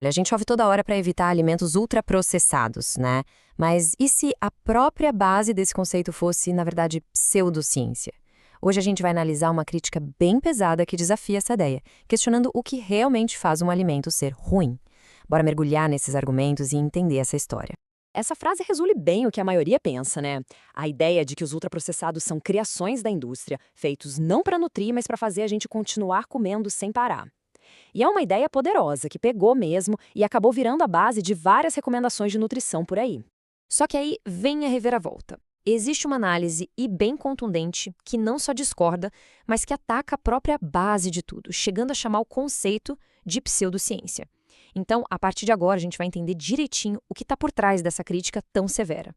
A gente ouve toda hora para evitar alimentos ultraprocessados, né? Mas e se a própria base desse conceito fosse, na verdade, pseudociência? Hoje a gente vai analisar uma crítica bem pesada que desafia essa ideia, questionando o que realmente faz um alimento ser ruim. Bora mergulhar nesses argumentos e entender essa história. Essa frase resume bem o que a maioria pensa, né? A ideia de que os ultraprocessados são criações da indústria, feitos não para nutrir, mas para fazer a gente continuar comendo sem parar. E é uma ideia poderosa que pegou mesmo e acabou virando a base de várias recomendações de nutrição por aí. Só que aí vem a reviravolta. Existe uma análise e bem contundente que não só discorda, mas que ataca a própria base de tudo, chegando a chamar o conceito de pseudociência. Então, a partir de agora, a gente vai entender direitinho o que está por trás dessa crítica tão severa.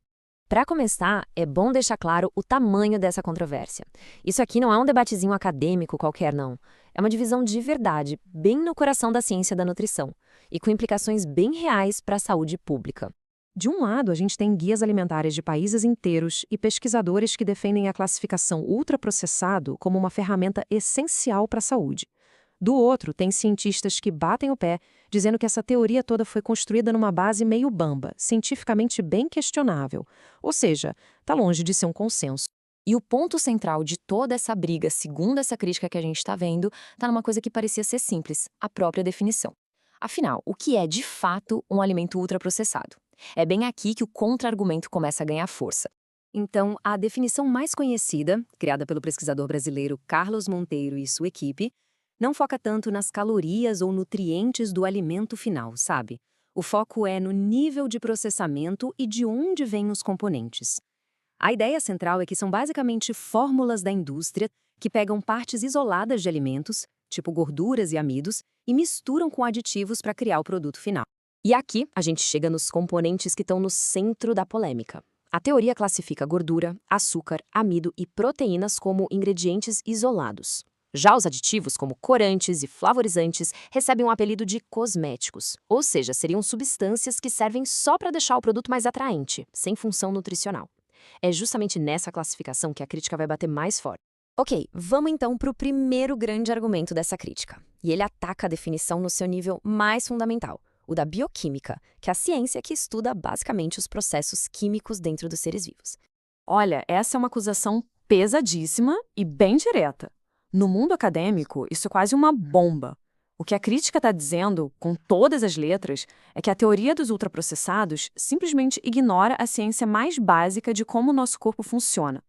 Para começar, é bom deixar claro o tamanho dessa controvérsia. Isso aqui não é um debatezinho acadêmico qualquer, não. É uma divisão de verdade, bem no coração da ciência da nutrição, e com implicações bem reais para a saúde pública. De um lado, a gente tem guias alimentares de países inteiros e pesquisadores que defendem a classificação ultraprocessado como uma ferramenta essencial para a saúde. Do outro, tem cientistas que batem o pé, dizendo que essa teoria toda foi construída numa base meio bamba, cientificamente bem questionável. Ou seja, está longe de ser um consenso. E o ponto central de toda essa briga, segundo essa crítica que a gente está vendo, está numa coisa que parecia ser simples, a própria definição. Afinal, o que é de fato um alimento ultraprocessado? É bem aqui que o contra-argumento começa a ganhar força. Então, a definição mais conhecida, criada pelo pesquisador brasileiro Carlos Monteiro e sua equipe, não foca tanto nas calorias ou nutrientes do alimento final, sabe? O foco é no nível de processamento e de onde vêm os componentes. A ideia central é que são basicamente fórmulas da indústria que pegam partes isoladas de alimentos, tipo gorduras e amidos, e misturam com aditivos para criar o produto final. E aqui a gente chega nos componentes que estão no centro da polêmica. A teoria classifica gordura, açúcar, amido e proteínas como ingredientes isolados. Já os aditivos, como corantes e flavorizantes, recebem um apelido de cosméticos, ou seja, seriam substâncias que servem só para deixar o produto mais atraente, sem função nutricional. É justamente nessa classificação que a crítica vai bater mais forte. Ok, vamos então para o primeiro grande argumento dessa crítica. E ele ataca a definição no seu nível mais fundamental, o da bioquímica, que é a ciência que estuda basicamente os processos químicos dentro dos seres vivos. Olha, essa é uma acusação pesadíssima e bem direta. No mundo acadêmico, isso é quase uma bomba. O que a crítica está dizendo, com todas as letras, é que a teoria dos ultraprocessados simplesmente ignora a ciência mais básica de como o nosso corpo funciona.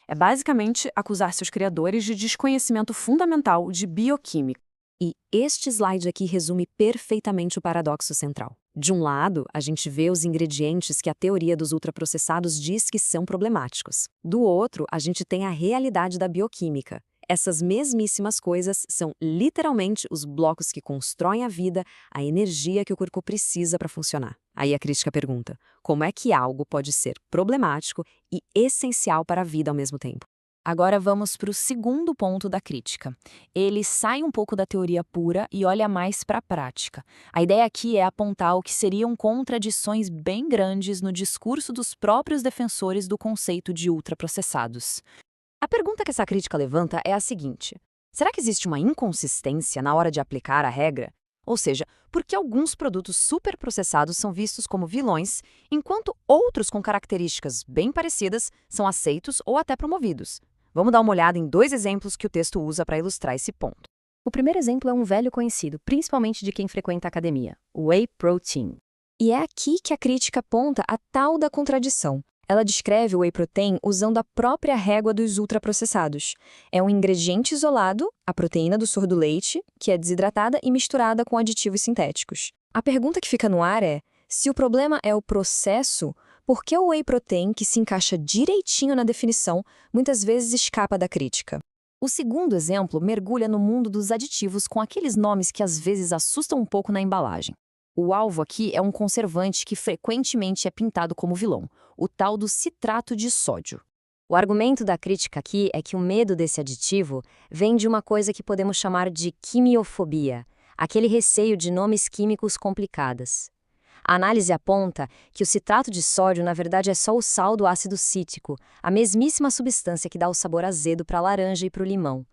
É basicamente acusar seus criadores de desconhecimento fundamental de bioquímica. E este slide aqui resume perfeitamente o paradoxo central. De um lado, a gente vê os ingredientes que a teoria dos ultraprocessados diz que são problemáticos. Do outro, a gente tem a realidade da bioquímica. Essas mesmíssimas coisas são literalmente os blocos que constroem a vida, a energia que o corpo precisa para funcionar. Aí a crítica pergunta: como é que algo pode ser problemático e essencial para a vida ao mesmo tempo? Agora vamos para o segundo ponto da crítica. Ele sai um pouco da teoria pura e olha mais para a prática. A ideia aqui é apontar o que seriam contradições bem grandes no discurso dos próprios defensores do conceito de ultraprocessados. A pergunta que essa crítica levanta é a seguinte: será que existe uma inconsistência na hora de aplicar a regra? Ou seja, por que alguns produtos superprocessados são vistos como vilões, enquanto outros com características bem parecidas são aceitos ou até promovidos? Vamos dar uma olhada em dois exemplos que o texto usa para ilustrar esse ponto. O primeiro exemplo é um velho conhecido, principalmente de quem frequenta a academia, o whey protein. E é aqui que a crítica aponta a tal da contradição. Ela descreve o whey protein usando a própria régua dos ultraprocessados. É um ingrediente isolado, a proteína do soro do leite, que é desidratada e misturada com aditivos sintéticos. A pergunta que fica no ar é: se o problema é o processo, por que o whey protein, que se encaixa direitinho na definição, muitas vezes escapa da crítica? O segundo exemplo mergulha no mundo dos aditivos com aqueles nomes que às vezes assustam um pouco na embalagem. O alvo aqui é um conservante que frequentemente é pintado como vilão, o tal do citrato de sódio. O argumento da crítica aqui é que o medo desse aditivo vem de uma coisa que podemos chamar de quimiofobia, aquele receio de nomes químicos complicados. A análise aponta que o citrato de sódio, na verdade, é só o sal do ácido cítrico, a mesmíssima substância que dá o sabor azedo para a laranja e para o limão.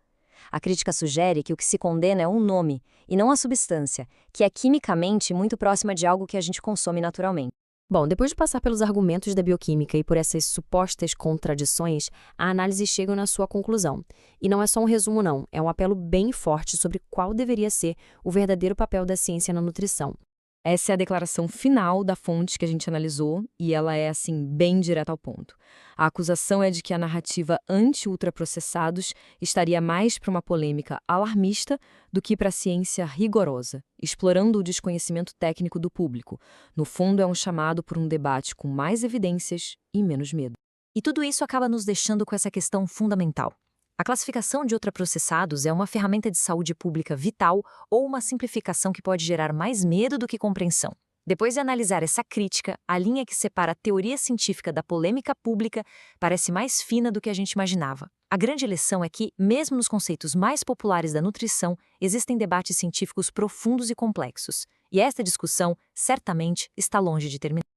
A crítica sugere que o que se condena é um nome, e não a substância, que é quimicamente muito próxima de algo que a gente consome naturalmente. Bom, depois de passar pelos argumentos da bioquímica e por essas supostas contradições, a análise chega na sua conclusão. E não é só um resumo, não. É um apelo bem forte sobre qual deveria ser o verdadeiro papel da ciência na nutrição. Essa é a declaração final da fonte que a gente analisou e ela é, assim, bem direta ao ponto. A acusação é de que a narrativa anti-ultraprocessados estaria mais para uma polêmica alarmista do que para a ciência rigorosa, explorando o desconhecimento técnico do público. No fundo, é um chamado por um debate com mais evidências e menos medo. E tudo isso acaba nos deixando com essa questão fundamental. A classificação de ultraprocessados é uma ferramenta de saúde pública vital ou uma simplificação que pode gerar mais medo do que compreensão? Depois de analisar essa crítica, a linha que separa a teoria científica da polêmica pública parece mais fina do que a gente imaginava. A grande lição é que, mesmo nos conceitos mais populares da nutrição, existem debates científicos profundos e complexos. E esta discussão, certamente, está longe de terminar.